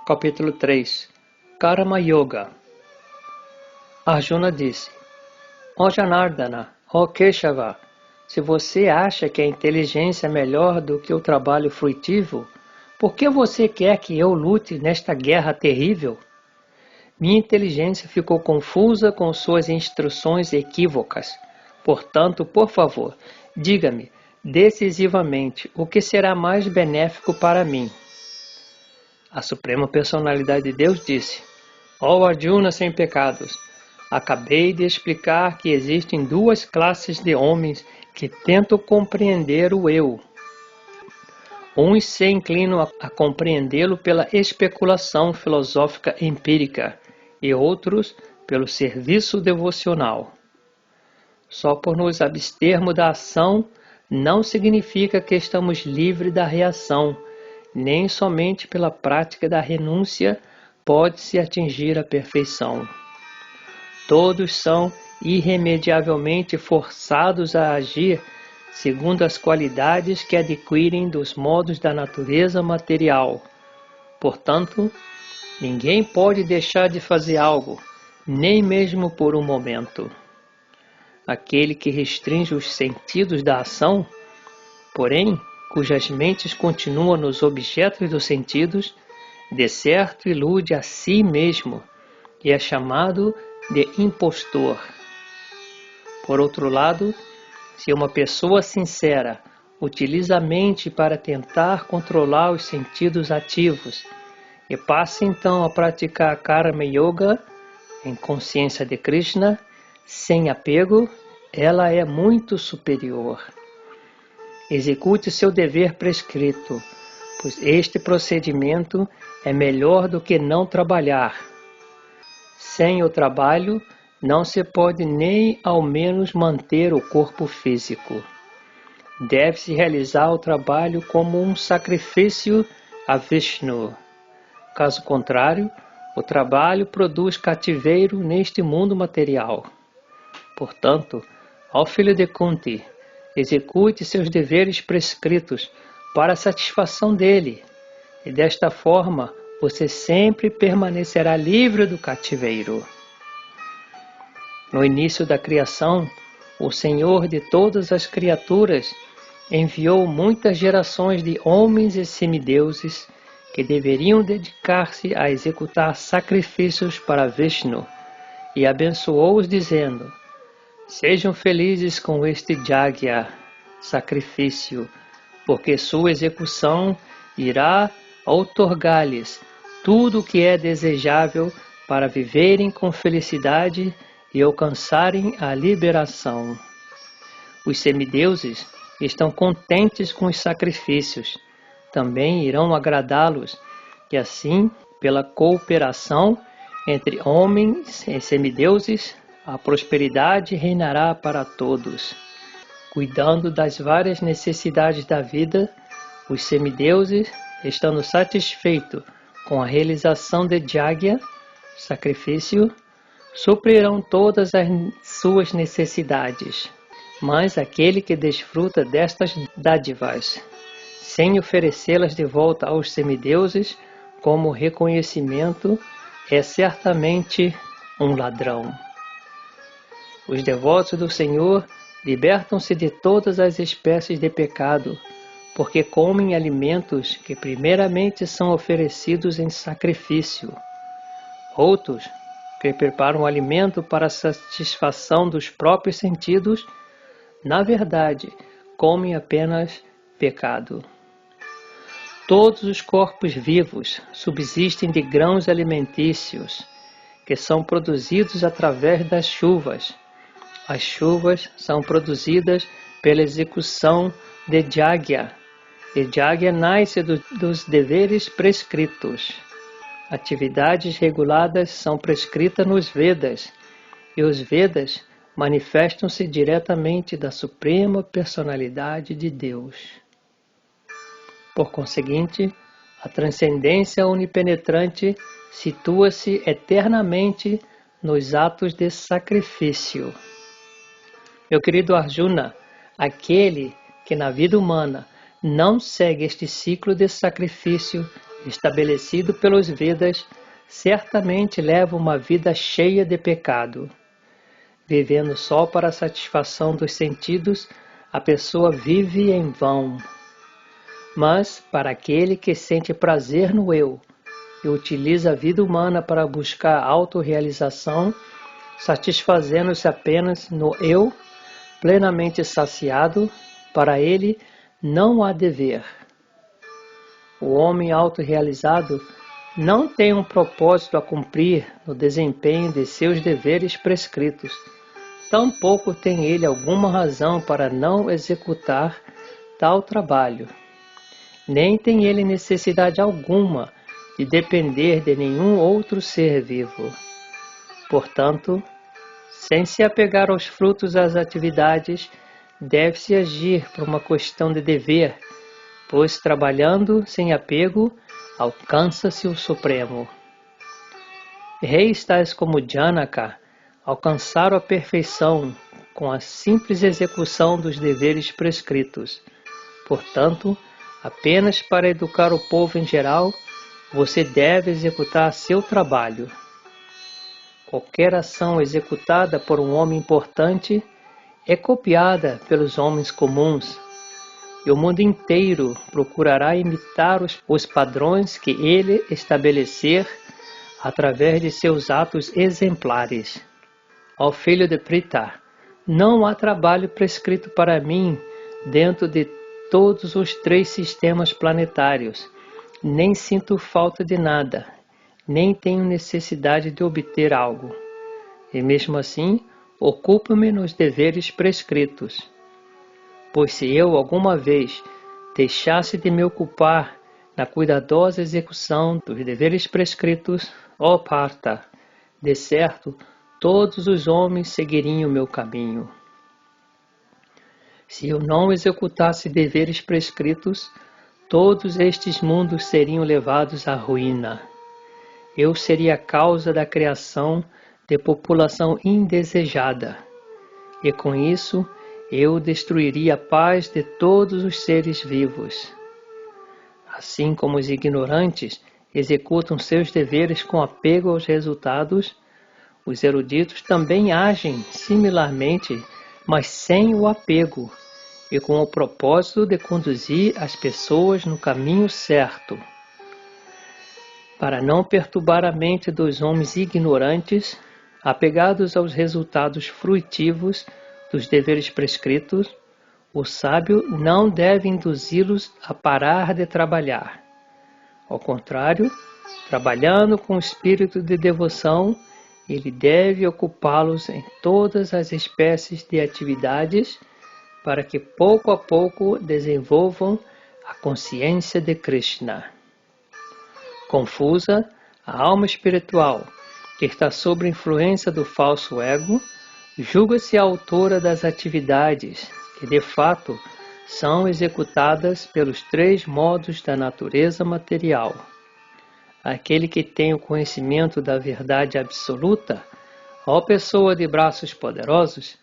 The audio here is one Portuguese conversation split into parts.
Capítulo 3 Karma Yoga. Arjuna disse: Ó Janardana, ó Keshava, se você acha que a inteligência é melhor do que o trabalho fruitivo, por que você quer que eu lute nesta guerra terrível? Minha inteligência ficou confusa com suas instruções equívocas. Portanto, por favor, diga-me decisivamente o que será mais benéfico para mim. A Suprema Personalidade de Deus disse: Ó Arjuna sem pecados, acabei de explicar que existem duas classes de homens que tentam compreender o eu. Uns se inclinam a compreendê-lo pela especulação filosófica empírica e outros pelo serviço devocional. Só por nos abstermos da ação não significa que estamos livres da reação, nem somente pela prática da renúncia pode-se atingir a perfeição. Todos são irremediavelmente forçados a agir segundo as qualidades que adquirem dos modos da natureza material. Portanto, ninguém pode deixar de fazer algo, nem mesmo por um momento. Aquele que restringe os sentidos da ação, porém, cujas mentes continuam nos objetos dos sentidos, de certo ilude a si mesmo e é chamado de impostor. Por outro lado, se uma pessoa sincera utiliza a mente para tentar controlar os sentidos ativos e passa então a praticar Karma Yoga em consciência de Krishna, sem apego, ela é muito superior. Execute seu dever prescrito, pois este procedimento é melhor do que não trabalhar. Sem o trabalho, não se pode nem ao menos manter o corpo físico. Deve-se realizar o trabalho como um sacrifício a Vishnu. Caso contrário, o trabalho produz cativeiro neste mundo material. Portanto, ó filho de Kunti, execute seus deveres prescritos para a satisfação dele, e desta forma você sempre permanecerá livre do cativeiro. No início da criação, o Senhor de todas as criaturas enviou muitas gerações de homens e semideuses que deveriam dedicar-se a executar sacrifícios para Vishnu, e abençoou-os dizendo: Sejam felizes com este Jagya, sacrifício, porque sua execução irá outorgar-lhes tudo o que é desejável para viverem com felicidade e alcançarem a liberação. Os semideuses estão contentes com os sacrifícios, também irão agradá-los, e assim, pela cooperação entre homens e semideuses, a prosperidade reinará para todos. Cuidando das várias necessidades da vida, os semideuses, estando satisfeitos com a realização de Jagya, sacrifício, suprirão todas as suas necessidades. Mas aquele que desfruta destas dádivas, sem oferecê-las de volta aos semideuses como reconhecimento, é certamente um ladrão. Os devotos do Senhor libertam-se de todas as espécies de pecado, porque comem alimentos que primeiramente são oferecidos em sacrifício. Outros, que preparam alimento para a satisfação dos próprios sentidos, na verdade, comem apenas pecado. Todos os corpos vivos subsistem de grãos alimentícios, que são produzidos através das chuvas. As chuvas são produzidas pela execução de Jagya, e Jagya nasce dos deveres prescritos. Atividades reguladas são prescritas nos Vedas, e os Vedas manifestam-se diretamente da Suprema Personalidade de Deus. Por conseguinte, a transcendência onipenetrante situa-se eternamente nos atos de sacrifício. Meu querido Arjuna, aquele que na vida humana não segue este ciclo de sacrifício estabelecido pelos Vedas, certamente leva uma vida cheia de pecado. Vivendo só para a satisfação dos sentidos, a pessoa vive em vão. Mas, para aquele que sente prazer no eu e utiliza a vida humana para buscar autorrealização, satisfazendo-se apenas no eu, plenamente saciado, para ele não há dever. O homem autorrealizado não tem um propósito a cumprir no desempenho de seus deveres prescritos. Tampouco tem ele alguma razão para não executar tal trabalho. Nem tem ele necessidade alguma de depender de nenhum outro ser vivo. Portanto, sem se apegar aos frutos das atividades, deve-se agir por uma questão de dever, pois trabalhando sem apego, alcança-se o Supremo. Reis tais como Janaka alcançaram a perfeição com a simples execução dos deveres prescritos. Portanto, apenas para educar o povo em geral, você deve executar seu trabalho. Qualquer ação executada por um homem importante é copiada pelos homens comuns, e o mundo inteiro procurará imitar os padrões que ele estabelecer através de seus atos exemplares. Ó filho de Pritha, não há trabalho prescrito para mim dentro de todos os 3 sistemas planetários, nem sinto falta de nada, nem tenho necessidade de obter algo. E mesmo assim, ocupo-me nos deveres prescritos. Pois se eu alguma vez deixasse de me ocupar na cuidadosa execução dos deveres prescritos, ó Partha, de certo, todos os homens seguiriam o meu caminho. Se eu não executasse deveres prescritos, todos estes mundos seriam levados à ruína. Eu seria a causa da criação de população indesejada, e com isso eu destruiria a paz de todos os seres vivos. Assim como os ignorantes executam seus deveres com apego aos resultados, os eruditos também agem similarmente, mas sem o apego, e com o propósito de conduzir as pessoas no caminho certo. Para não perturbar a mente dos homens ignorantes, apegados aos resultados fruitivos dos deveres prescritos, o sábio não deve induzi-los a parar de trabalhar. Ao contrário, trabalhando com espírito de devoção, ele deve ocupá-los em todas as espécies de atividades para que pouco a pouco desenvolvam a consciência de Krishna. Confusa, a alma espiritual, que está sob a influência do falso ego, julga-se a autora das atividades que, de fato, são executadas pelos 3 modos da natureza material. Aquele que tem o conhecimento da verdade absoluta, ó pessoa de braços poderosos,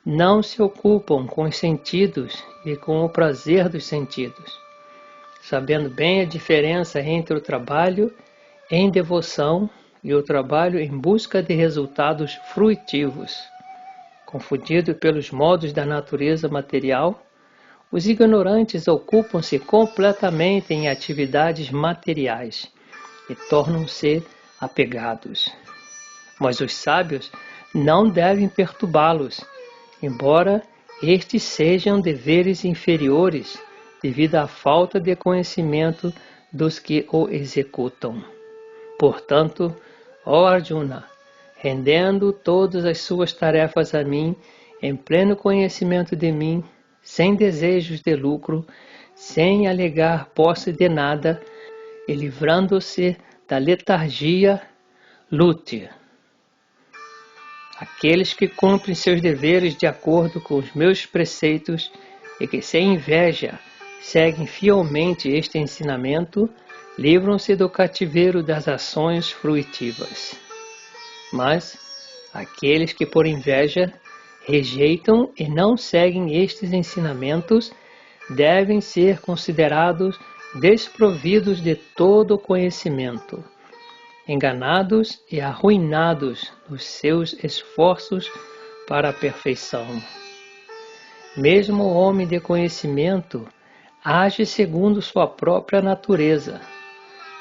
não se ocupam com os sentidos e com o prazer dos sentidos, sabendo bem a diferença entre o trabalho em devoção e o trabalho em busca de resultados fruitivos. Confundido pelos modos da natureza material, os ignorantes ocupam-se completamente em atividades materiais e tornam-se apegados. Mas os sábios não devem perturbá-los, embora estes sejam deveres inferiores devido à falta de conhecimento dos que o executam. Portanto, ó Arjuna, rendendo todas as suas tarefas a mim, em pleno conhecimento de mim, sem desejos de lucro, sem alegar posse de nada, e livrando-se da letargia, lute. Aqueles que cumprem seus deveres de acordo com os meus preceitos e que, sem inveja, seguem fielmente este ensinamento, livram-se do cativeiro das ações fruitivas. Mas aqueles que, por inveja, rejeitam e não seguem estes ensinamentos devem ser considerados desprovidos de todo conhecimento, enganados e arruinados nos seus esforços para a perfeição. Mesmo o homem de conhecimento age segundo sua própria natureza,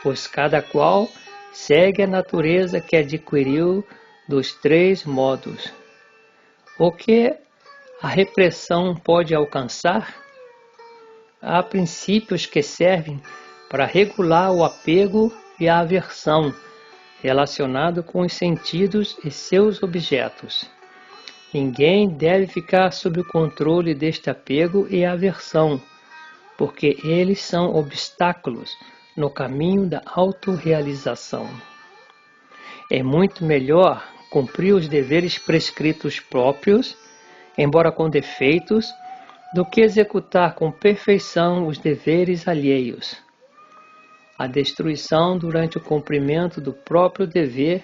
pois cada qual segue a natureza que adquiriu dos 3 modos. O que a repressão pode alcançar? Há princípios que servem para regular o apego e a aversão relacionado com os sentidos e seus objetos. Ninguém deve ficar sob o controle deste apego e aversão, porque eles são obstáculos no caminho da autorrealização. É muito melhor cumprir os deveres prescritos próprios, embora com defeitos, do que executar com perfeição os deveres alheios. A destruição durante o cumprimento do próprio dever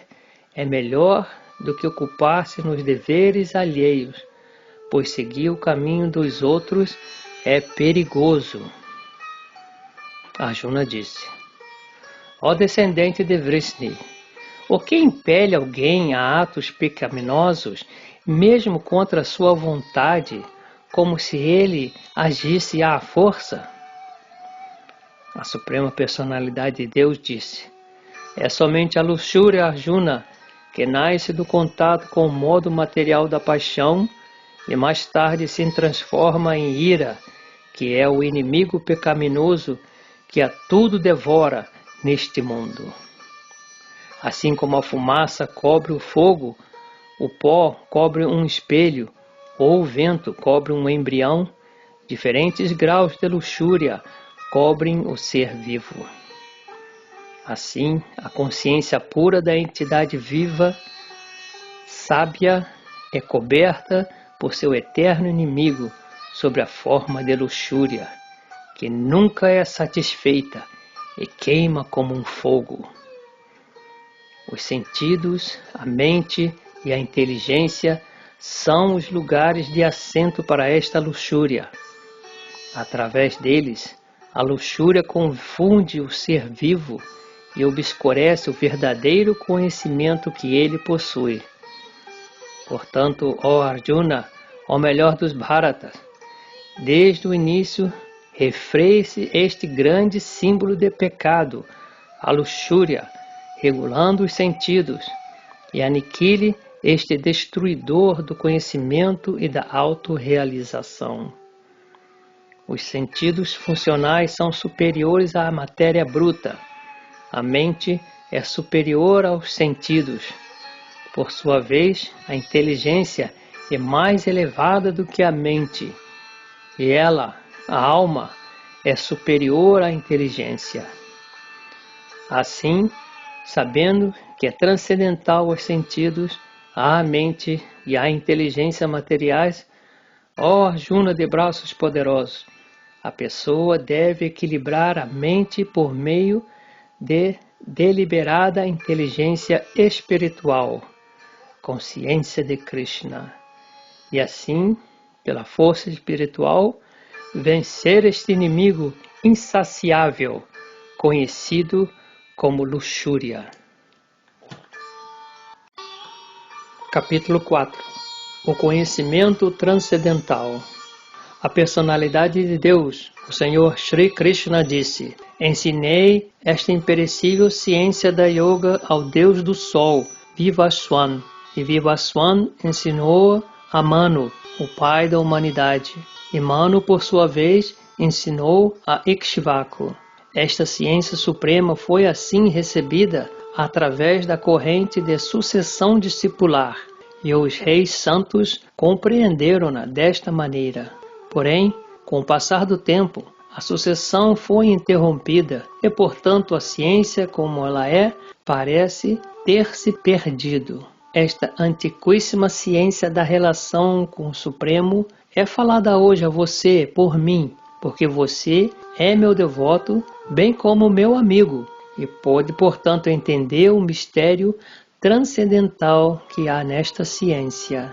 é melhor do que ocupar-se nos deveres alheios, pois seguir o caminho dos outros é perigoso. Arjuna disse: Ó descendente de Vrishni, o que impele alguém a atos pecaminosos, mesmo contra sua vontade, como se ele agisse à força? A Suprema Personalidade de Deus disse: é somente a luxúria, Arjuna, que nasce do contato com o modo material da paixão e mais tarde se transforma em ira, que é o inimigo pecaminoso que a tudo devora neste mundo. Assim como a fumaça cobre o fogo, o pó cobre um espelho, ou o vento cobre um embrião, diferentes graus de luxúria cobrem o ser vivo. Assim, a consciência pura da entidade viva, sábia, é coberta por seu eterno inimigo sob a forma de luxúria, que nunca é satisfeita e queima como um fogo. Os sentidos, a mente e a inteligência são os lugares de assento para esta luxúria. Através deles, a luxúria confunde o ser vivo e obscurece o verdadeiro conhecimento que ele possui. Portanto, ó Arjuna, ó melhor dos Bharatas, desde o início, refreie-se este grande símbolo de pecado, a luxúria, regulando os sentidos, e aniquile este destruidor do conhecimento e da autorrealização. Os sentidos funcionais são superiores à matéria bruta. A mente é superior aos sentidos. Por sua vez, a inteligência é mais elevada do que a mente. E ela, a alma, é superior à inteligência. Assim, sabendo que é transcendental aos sentidos, à mente e à inteligência materiais, ó Arjuna de braços poderosos, a pessoa deve equilibrar a mente por meio de deliberada inteligência espiritual, consciência de Krishna, e assim, pela força espiritual, vencer este inimigo insaciável, conhecido como luxúria. Capítulo 4. O conhecimento transcendental. A personalidade de Deus, o Senhor Shri Krishna disse: ensinei esta imperecível ciência da yoga ao Deus do Sol, Vivaswan, e Vivaswan ensinou a Manu, o pai da humanidade, e Manu, por sua vez, ensinou a Ikshvaku. Esta ciência suprema foi assim recebida através da corrente de sucessão discipular, e os reis santos compreenderam-na desta maneira. Porém, com o passar do tempo, a sucessão foi interrompida e, portanto, a ciência, como ela é, parece ter se perdido. Esta antiquíssima ciência da relação com o Supremo é falada hoje a você por mim, porque você é meu devoto, bem como meu amigo, e pode, portanto, entender o mistério transcendental que há nesta ciência.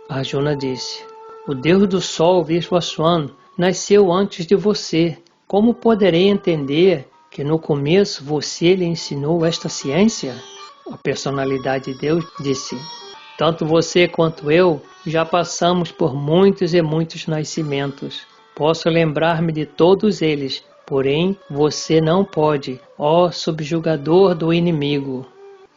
Arjuna disse: o Deus do Sol, Vishwaswan, nasceu antes de você, como poderei entender que no começo você lhe ensinou esta ciência? A personalidade de Deus disse: tanto você quanto eu já passamos por muitos e muitos nascimentos. Posso lembrar-me de todos eles, porém você não pode, ó subjugador do inimigo.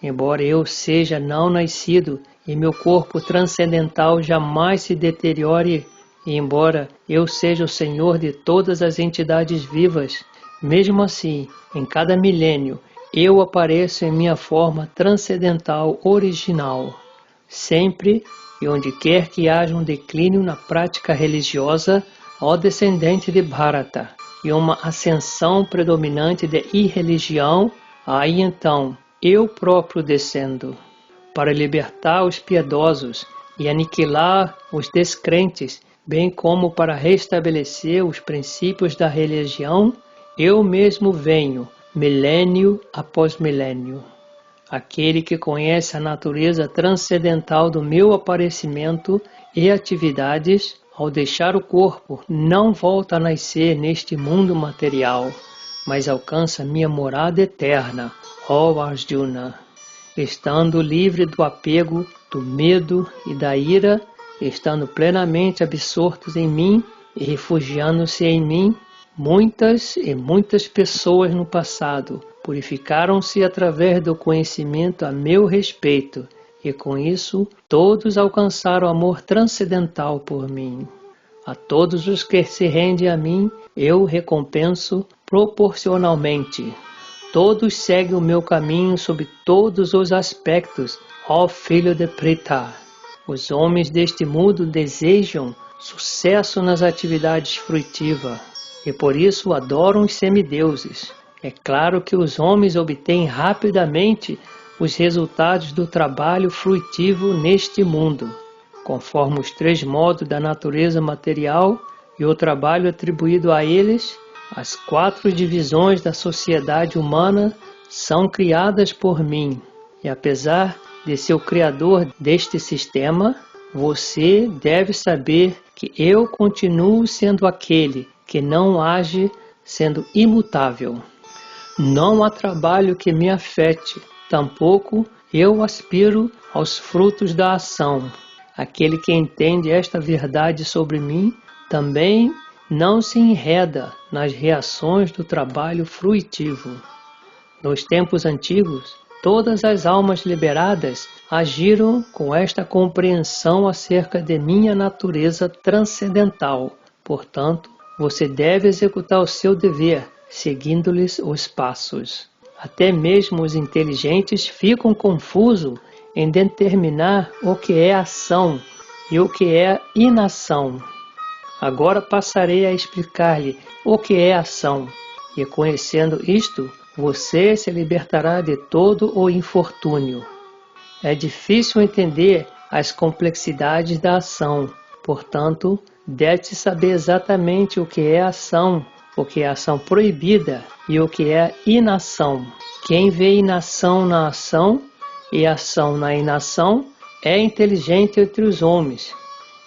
Embora eu seja não nascido e meu corpo transcendental jamais se deteriore, e embora eu seja o Senhor de todas as entidades vivas, mesmo assim, em cada milênio, eu apareço em minha forma transcendental original. Sempre e onde quer que haja um declínio na prática religiosa, ó descendente de Bharata, e uma ascensão predominante de irreligião, aí então eu próprio descendo, para libertar os piedosos e aniquilar os descrentes, bem como para restabelecer os princípios da religião, eu mesmo venho, milênio após milênio. Aquele que conhece a natureza transcendental do meu aparecimento e atividades, ao deixar o corpo, não volta a nascer neste mundo material, mas alcança minha morada eterna, ó Arjuna. Estando livre do apego, do medo e da ira, estando plenamente absortos em mim e refugiando-se em mim, muitas e muitas pessoas no passado purificaram-se através do conhecimento a meu respeito, e com isso todos alcançaram amor transcendental por mim. A todos os que se rendem a mim, eu recompenso proporcionalmente. Todos seguem o meu caminho sob todos os aspectos, ó filho de Pritha. Os homens deste mundo desejam sucesso nas atividades fruitivas, e por isso adoram os semideuses. É claro que os homens obtêm rapidamente os resultados do trabalho fruitivo neste mundo, conforme os 3 modos da natureza material e o trabalho atribuído a eles. As 4 divisões da sociedade humana são criadas por mim, e apesar de ser o criador deste sistema, você deve saber que eu continuo sendo aquele que não age, sendo imutável. Não há trabalho que me afete, tampouco eu aspiro aos frutos da ação. Aquele que entende esta verdade sobre mim também não se enreda nas reações do trabalho fruitivo. Nos tempos antigos, todas as almas liberadas agiram com esta compreensão acerca de minha natureza transcendental. Portanto, você deve executar o seu dever, seguindo-lhes os passos. Até mesmo os inteligentes ficam confusos em determinar o que é ação e o que é inação. Agora passarei a explicar-lhe o que é ação, e conhecendo isto, você se libertará de todo o infortúnio. É difícil entender as complexidades da ação, portanto, deve-se saber exatamente o que é ação, o que é ação proibida e o que é inação. Quem vê inação na ação e ação na inação é inteligente entre os homens.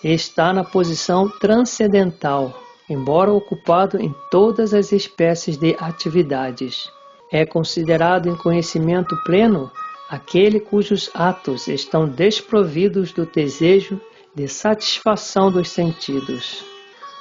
Está na posição transcendental, embora ocupado em todas as espécies de atividades. É considerado em conhecimento pleno aquele cujos atos estão desprovidos do desejo de satisfação dos sentidos.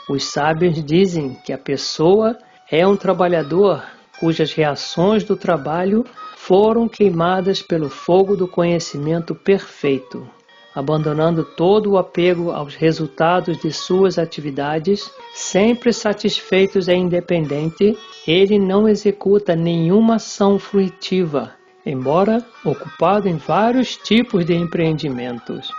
Os sábios dizem que a pessoa é um trabalhador cujas reações do trabalho foram queimadas pelo fogo do conhecimento perfeito. Abandonando todo o apego aos resultados de suas atividades, sempre satisfeitos e independente, ele não executa nenhuma ação fruitiva, embora ocupado em vários tipos de empreendimentos.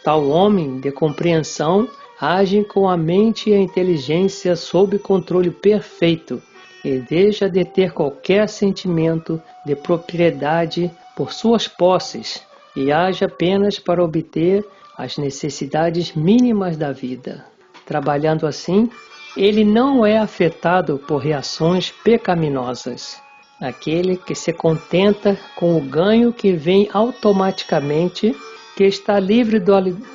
Tal homem de compreensão age com a mente e a inteligência sob controle perfeito e deixa de ter qualquer sentimento de propriedade por suas posses, e age apenas para obter as necessidades mínimas da vida. Trabalhando assim, ele não é afetado por reações pecaminosas. Aquele que se contenta com o ganho que vem automaticamente, que está livre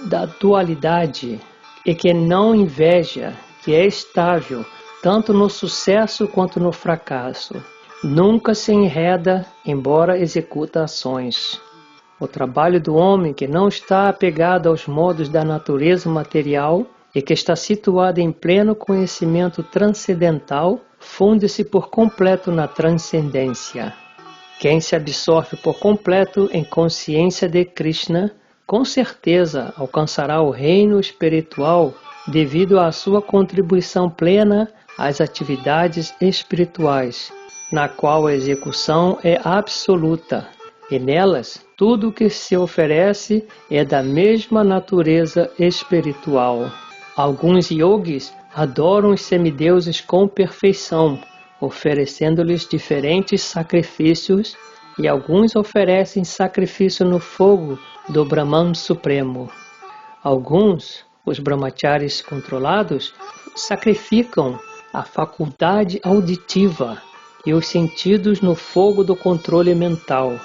da dualidade e que não inveja, que é estável, tanto no sucesso quanto no fracasso. Nunca se enreda, embora executa ações. O trabalho do homem que não está apegado aos modos da natureza material e que está situado em pleno conhecimento transcendental, funde-se por completo na transcendência. Quem se absorve por completo em consciência de Krishna, com certeza alcançará o reino espiritual devido à sua contribuição plena às atividades espirituais, na qual a execução é absoluta, e nelas tudo o que se oferece é da mesma natureza espiritual. Alguns yogis adoram os semideuses com perfeição, oferecendo-lhes diferentes sacrifícios, e alguns oferecem sacrifício no fogo do Brahman Supremo. Alguns, os brahmacharis controlados, sacrificam a faculdade auditiva e os sentidos no fogo do controle mental.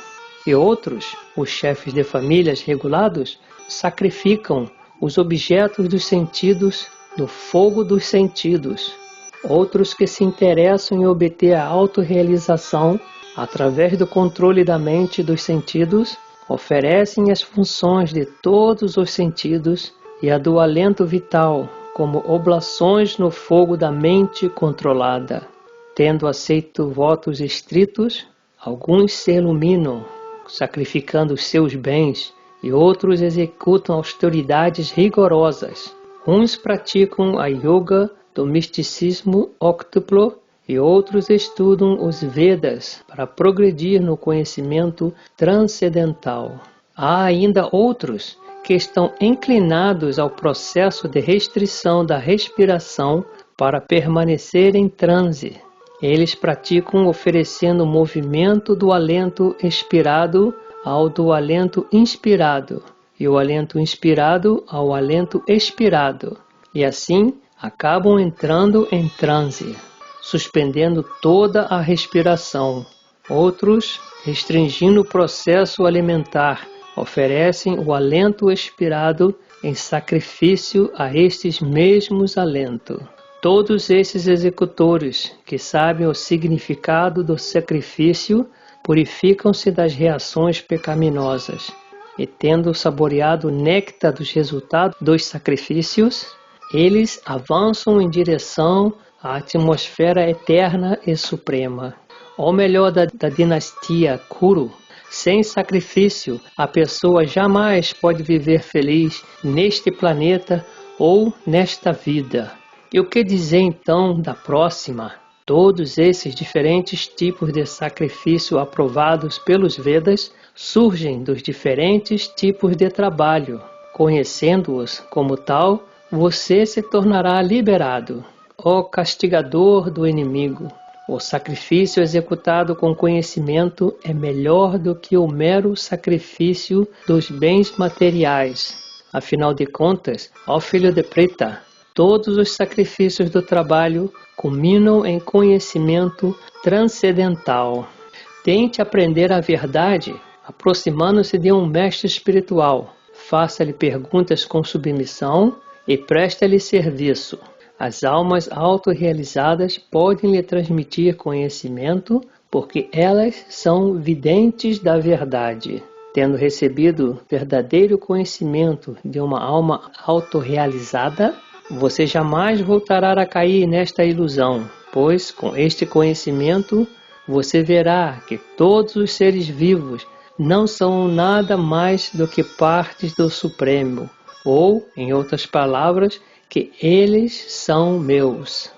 E outros, os chefes de famílias regulados, sacrificam os objetos dos sentidos no fogo dos sentidos. Outros que se interessam em obter a autorrealização através do controle da mente e dos sentidos, oferecem as funções de todos os sentidos e a do alento vital como oblações no fogo da mente controlada. Tendo aceito votos estritos, alguns se iluminam, sacrificando os seus bens, e outros executam austeridades rigorosas. Uns praticam a yoga do misticismo óctuplo e outros estudam os Vedas para progredir no conhecimento transcendental. Há ainda outros que estão inclinados ao processo de restrição da respiração para permanecer em transe. Eles praticam oferecendo o movimento do alento expirado ao do alento inspirado, e o alento inspirado ao alento expirado, e assim acabam entrando em transe, suspendendo toda a respiração. Outros, restringindo o processo alimentar, oferecem o alento expirado em sacrifício a estes mesmos alentos. Todos esses executores que sabem o significado do sacrifício purificam-se das reações pecaminosas e, tendo saboreado o néctar dos resultados dos sacrifícios, eles avançam em direção à atmosfera eterna e suprema. Ou melhor, da dinastia Kuru, sem sacrifício, a pessoa jamais pode viver feliz neste planeta ou nesta vida. E o que dizer então da próxima? Todos esses diferentes tipos de sacrifício aprovados pelos Vedas surgem dos diferentes tipos de trabalho. Conhecendo-os como tal, você se tornará liberado. Ó castigador do inimigo, o sacrifício executado com conhecimento é melhor do que o mero sacrifício dos bens materiais. Afinal de contas, ó filho de Preta, todos os sacrifícios do trabalho culminam em conhecimento transcendental. Tente aprender a verdade, aproximando-se de um mestre espiritual. Faça-lhe perguntas com submissão e preste-lhe serviço. As almas autorrealizadas podem lhe transmitir conhecimento porque elas são videntes da verdade. Tendo recebido verdadeiro conhecimento de uma alma autorrealizada, você jamais voltará a cair nesta ilusão, pois com este conhecimento você verá que todos os seres vivos não são nada mais do que partes do Supremo, ou, em outras palavras, que eles são meus.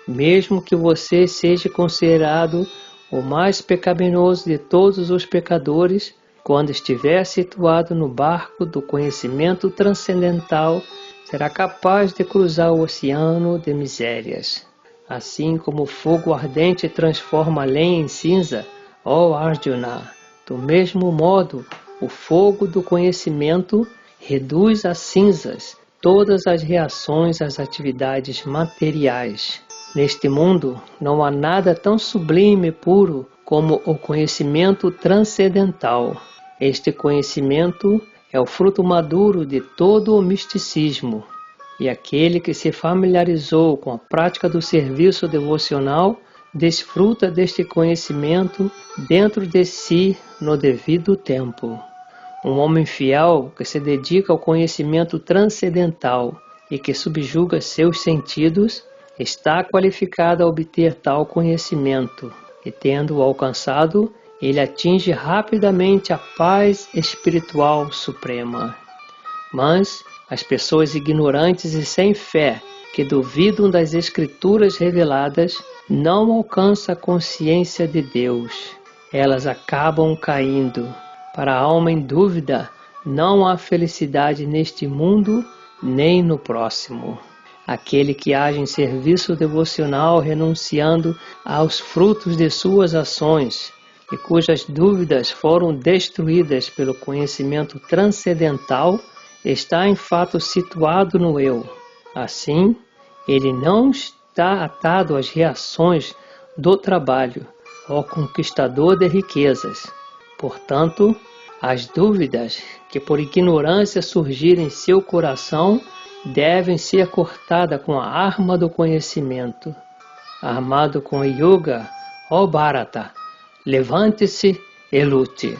Mesmo que você seja considerado o mais pecaminoso de todos os pecadores, quando estiver situado no barco do conhecimento transcendental, será capaz de cruzar o oceano de misérias. Assim como o fogo ardente transforma a lenha em cinza, ó Arjuna, do mesmo modo, o fogo do conhecimento reduz a cinzas todas as reações às atividades materiais. Neste mundo, não há nada tão sublime e puro como o conhecimento transcendental. Este conhecimento é o fruto maduro de todo o misticismo. e aquele que se familiarizou com a prática do serviço devocional desfruta deste conhecimento dentro de si no devido tempo. Um homem fiel que se dedica ao conhecimento transcendental e que subjuga seus sentidos está qualificado a obter tal conhecimento e, tendo-o alcançado, ele atinge rapidamente a paz espiritual suprema. Mas as pessoas ignorantes e sem fé, que duvidam das Escrituras reveladas, não alcançam a consciência de Deus. Elas acabam caindo. Para a alma em dúvida, não há felicidade neste mundo nem no próximo. Aquele que age em serviço devocional renunciando aos frutos de suas ações e cujas dúvidas foram destruídas pelo conhecimento transcendental, está em fato situado no eu. Assim, ele não está atado às reações do trabalho, ao conquistador de riquezas. Portanto, as dúvidas que por ignorância surgirem em seu coração devem ser cortadas com a arma do conhecimento. Armado com Yoga, ó Bharata, levante-se e lute.